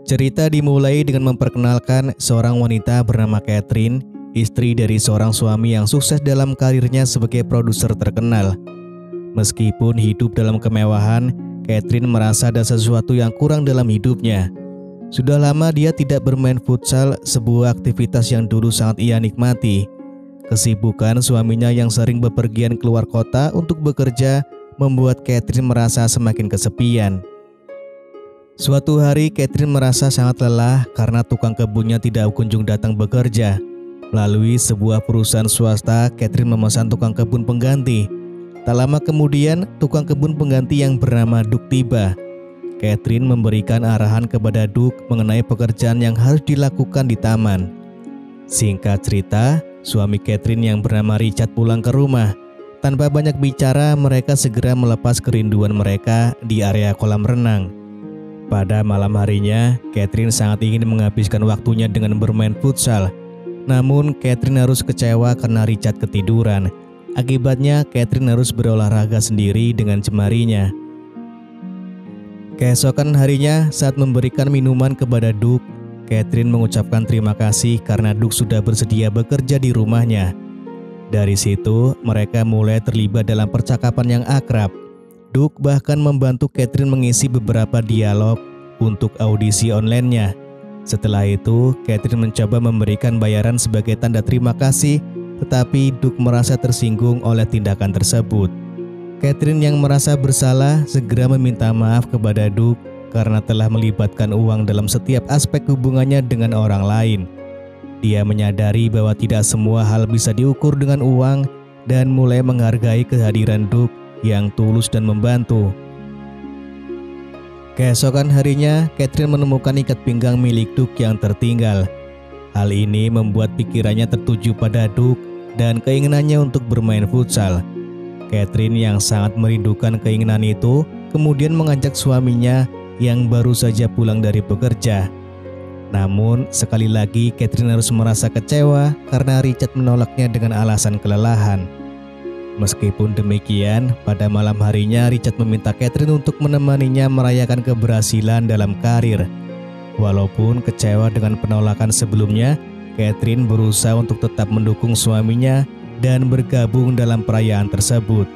Cerita dimulai dengan memperkenalkan seorang wanita bernama Catherine, istri dari seorang suami yang sukses dalam karirnya sebagai produser terkenal. Meskipun hidup dalam kemewahan, Catherine merasa ada sesuatu yang kurang dalam hidupnya. Sudah lama dia tidak bermain futsal, sebuah aktivitas yang dulu sangat ia nikmati. Kesibukan suaminya yang sering bepergian keluar kota untuk bekerja membuat Catherine merasa semakin kesepian. Suatu hari Catherine merasa sangat lelah karena tukang kebunnya tidak kunjung datang bekerja. Melalui sebuah perusahaan swasta, Catherine memesan tukang kebun pengganti. Tak lama kemudian, tukang kebun pengganti yang bernama Duke tiba. Catherine memberikan arahan kepada Duke mengenai pekerjaan yang harus dilakukan di taman. Singkat cerita, suami Catherine yang bernama Richard pulang ke rumah. Tanpa banyak bicara, mereka segera melepas kerinduan mereka di area kolam renang. Pada malam harinya, Catherine sangat ingin menghabiskan waktunya dengan bermain futsal. Namun, Catherine harus kecewa karena Richard ketiduran. Akibatnya, Catherine harus berolahraga sendiri dengan jemarinya. Keesokan harinya, saat memberikan minuman kepada Duke, Catherine mengucapkan terima kasih karena Duke sudah bersedia bekerja di rumahnya. Dari situ, mereka mulai terlibat dalam percakapan yang akrab. Duke bahkan membantu Catherine mengisi beberapa dialog untuk audisi online-nya. Setelah itu, Catherine mencoba memberikan bayaran sebagai tanda terima kasih, tetapi Duke merasa tersinggung oleh tindakan tersebut. Catherine yang merasa bersalah segera meminta maaf kepada Duke karena telah melibatkan uang dalam setiap aspek hubungannya dengan orang lain. Dia menyadari bahwa tidak semua hal bisa diukur dengan uang dan mulai menghargai kehadiran Duke yang tulus dan membantu. Keesokan harinya, Catherine menemukan ikat pinggang milik Duke yang tertinggal. Hal ini membuat pikirannya tertuju pada Duke dan keinginannya untuk bermain futsal. Catherine yang sangat merindukan keinginan itu, kemudian mengajak suaminya yang baru saja pulang dari bekerja. Namun, sekali lagi Catherine harus merasa kecewa karena Richard menolaknya dengan alasan kelelahan. Meskipun demikian, pada malam harinya Richard meminta Catherine untuk menemaninya merayakan keberhasilan dalam karir. Walaupun kecewa dengan penolakan sebelumnya, Catherine berusaha untuk tetap mendukung suaminya dan bergabung dalam perayaan tersebut.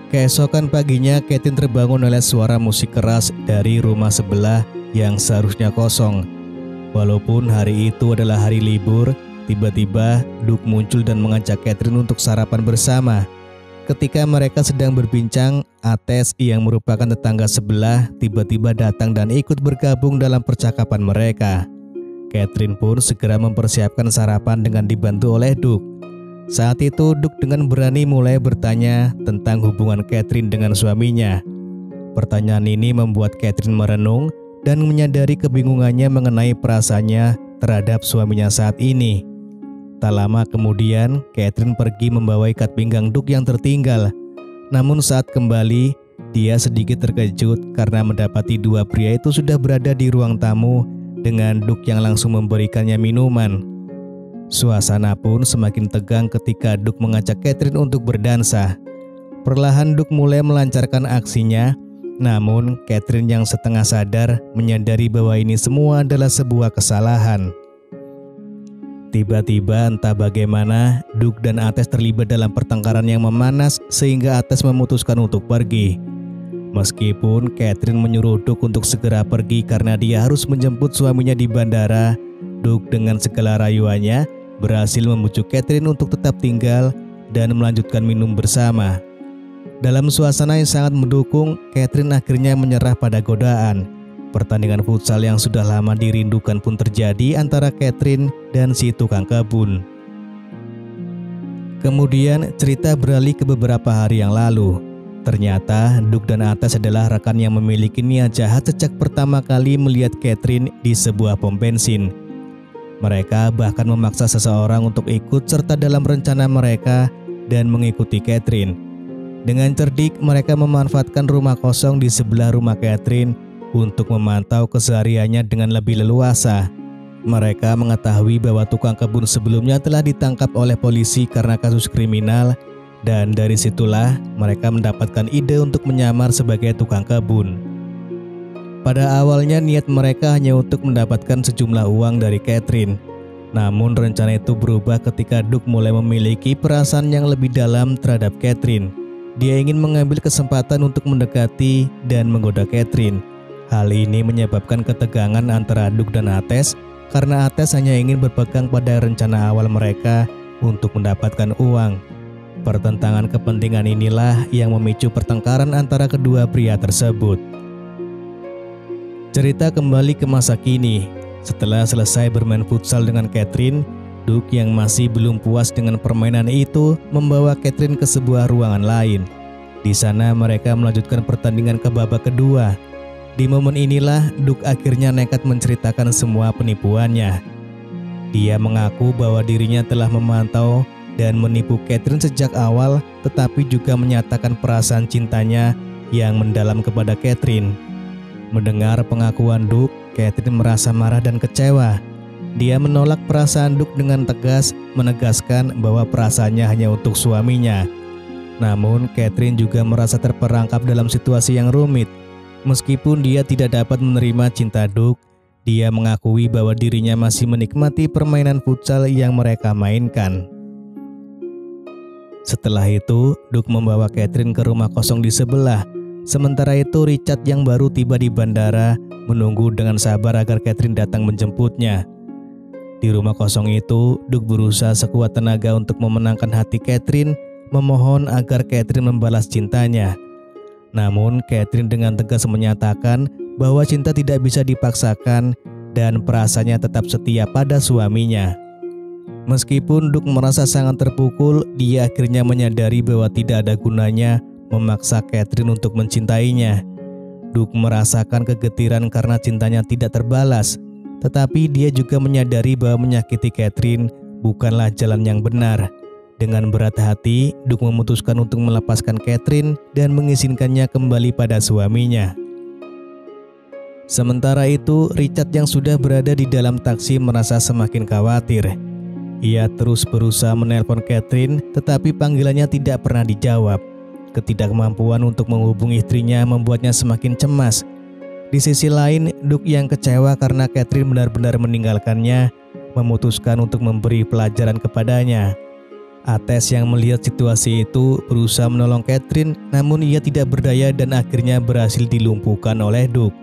Keesokan paginya, Catherine terbangun oleh suara musik keras dari rumah sebelah yang seharusnya kosong. Walaupun hari itu adalah hari libur, tiba-tiba Duke muncul dan mengajak Catherine untuk sarapan bersama. Ketika mereka sedang berbincang, Ates yang merupakan tetangga sebelah tiba-tiba datang dan ikut bergabung dalam percakapan mereka. Catherine pun segera mempersiapkan sarapan dengan dibantu oleh Duke. Saat itu Duke dengan berani mulai bertanya tentang hubungan Catherine dengan suaminya. Pertanyaan ini membuat Catherine merenung dan menyadari kebingungannya mengenai perasaannya terhadap suaminya saat ini. Tak lama kemudian, Catherine pergi membawa ikat pinggang Duke yang tertinggal. Namun saat kembali, dia sedikit terkejut karena mendapati dua pria itu sudah berada di ruang tamu dengan Duke yang langsung memberikannya minuman. Suasana pun semakin tegang ketika Duke mengajak Catherine untuk berdansa. Perlahan Duke mulai melancarkan aksinya, namun Catherine yang setengah sadar menyadari bahwa ini semua adalah sebuah kesalahan. Tiba-tiba entah bagaimana, Duke dan Ates terlibat dalam pertengkaran yang memanas sehingga Ates memutuskan untuk pergi. Meskipun Catherine menyuruh Duke untuk segera pergi karena dia harus menjemput suaminya di bandara, Duke dengan segala rayuannya berhasil membujuk Catherine untuk tetap tinggal dan melanjutkan minum bersama. Dalam suasana yang sangat mendukung, Catherine akhirnya menyerah pada godaan. Pertandingan futsal yang sudah lama dirindukan pun terjadi antara Catherine dan si tukang kebun. Kemudian cerita beralih ke beberapa hari yang lalu. Ternyata Duke dan Ates adalah rekan yang memiliki niat jahat sejak pertama kali melihat Catherine di sebuah pom bensin. Mereka bahkan memaksa seseorang untuk ikut serta dalam rencana mereka dan mengikuti Catherine. Dengan cerdik, mereka memanfaatkan rumah kosong di sebelah rumah Catherine untuk memantau kesehariannya dengan lebih leluasa. Mereka mengetahui bahwa tukang kebun sebelumnya telah ditangkap oleh polisi karena kasus kriminal, dan dari situlah mereka mendapatkan ide untuk menyamar sebagai tukang kebun. Pada awalnya niat mereka hanya untuk mendapatkan sejumlah uang dari Catherine. Namun rencana itu berubah ketika Doug mulai memiliki perasaan yang lebih dalam terhadap Catherine. Dia ingin mengambil kesempatan untuk mendekati dan menggoda Catherine. Hal ini menyebabkan ketegangan antara Doug dan Ates karena Ates hanya ingin berpegang pada rencana awal mereka untuk mendapatkan uang. Pertentangan kepentingan inilah yang memicu pertengkaran antara kedua pria tersebut. Cerita kembali ke masa kini. Setelah selesai bermain futsal dengan Catherine, Doug yang masih belum puas dengan permainan itu membawa Catherine ke sebuah ruangan lain. Di sana mereka melanjutkan pertandingan ke babak kedua. Di momen inilah Doug akhirnya nekat menceritakan semua penipuannya. Dia mengaku bahwa dirinya telah memantau dan menipu Catherine sejak awal, tetapi juga menyatakan perasaan cintanya yang mendalam kepada Catherine. Mendengar pengakuan Doug, Catherine merasa marah dan kecewa. Dia menolak perasaan Doug dengan tegas, menegaskan bahwa perasaannya hanya untuk suaminya. Namun, Catherine juga merasa terperangkap dalam situasi yang rumit. Meskipun dia tidak dapat menerima cinta Doug, dia mengakui bahwa dirinya masih menikmati permainan futsal yang mereka mainkan. Setelah itu, Doug membawa Catherine ke rumah kosong di sebelah. Sementara itu, Richard yang baru tiba di bandara menunggu dengan sabar agar Catherine datang menjemputnya. Di rumah kosong itu, Doug berusaha sekuat tenaga untuk memenangkan hati Catherine, memohon agar Catherine membalas cintanya. Namun, Catherine dengan tegas menyatakan bahwa cinta tidak bisa dipaksakan dan perasaannya tetap setia pada suaminya. Meskipun Doug merasa sangat terpukul, dia akhirnya menyadari bahwa tidak ada gunanya memaksa Catherine untuk mencintainya. Doug merasakan kegetiran karena cintanya tidak terbalas, tetapi dia juga menyadari bahwa menyakiti Catherine bukanlah jalan yang benar. Dengan berat hati, Doug memutuskan untuk melepaskan Catherine dan mengizinkannya kembali pada suaminya. Sementara itu, Richard yang sudah berada di dalam taksi merasa semakin khawatir. Ia terus berusaha menelpon Catherine, tetapi panggilannya tidak pernah dijawab. Ketidakmampuan untuk menghubungi istrinya membuatnya semakin cemas. Di sisi lain, Doug yang kecewa karena Catherine benar-benar meninggalkannya, memutuskan untuk memberi pelajaran kepadanya. Ates yang melihat situasi itu berusaha menolong Catherine, namun ia tidak berdaya dan akhirnya berhasil dilumpuhkan oleh Doug.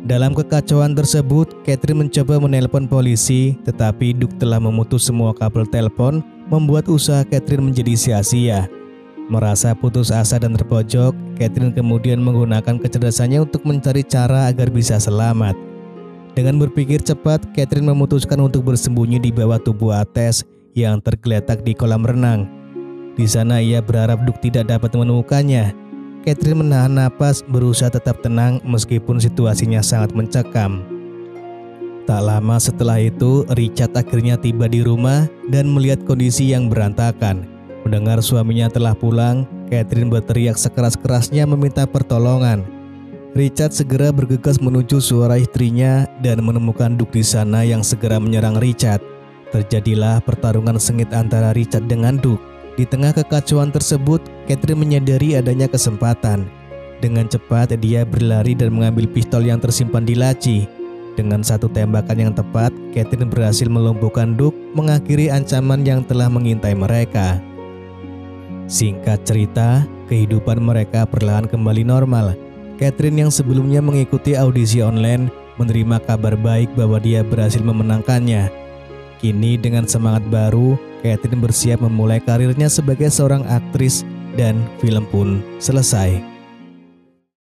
Dalam kekacauan tersebut, Catherine mencoba menelpon polisi, tetapi Doug telah memutus semua kabel telepon, membuat usaha Catherine menjadi sia-sia. Merasa putus asa dan terpojok, Catherine kemudian menggunakan kecerdasannya untuk mencari cara agar bisa selamat. Dengan berpikir cepat, Catherine memutuskan untuk bersembunyi di bawah tubuh Ates yang tergeletak di kolam renang. Di sana ia berharap Doug tidak dapat menemukannya. Catherine menahan napas, berusaha tetap tenang meskipun situasinya sangat mencekam. Tak lama setelah itu, Richard akhirnya tiba di rumah dan melihat kondisi yang berantakan. Mendengar suaminya telah pulang, Catherine berteriak sekeras-kerasnya meminta pertolongan. Richard segera bergegas menuju suara istrinya dan menemukan Doug di sana yang segera menyerang Richard. Terjadilah pertarungan sengit antara Richard dengan Doug. Di tengah kekacauan tersebut, Catherine menyadari adanya kesempatan. Dengan cepat, dia berlari dan mengambil pistol yang tersimpan di laci. Dengan satu tembakan yang tepat, Catherine berhasil melumpuhkan Doug, mengakhiri ancaman yang telah mengintai mereka. Singkat cerita, kehidupan mereka perlahan kembali normal. Catherine yang sebelumnya mengikuti audisi online menerima kabar baik bahwa dia berhasil memenangkannya. Kini dengan semangat baru, Catherine bersiap memulai karirnya sebagai seorang aktris dan film pun selesai.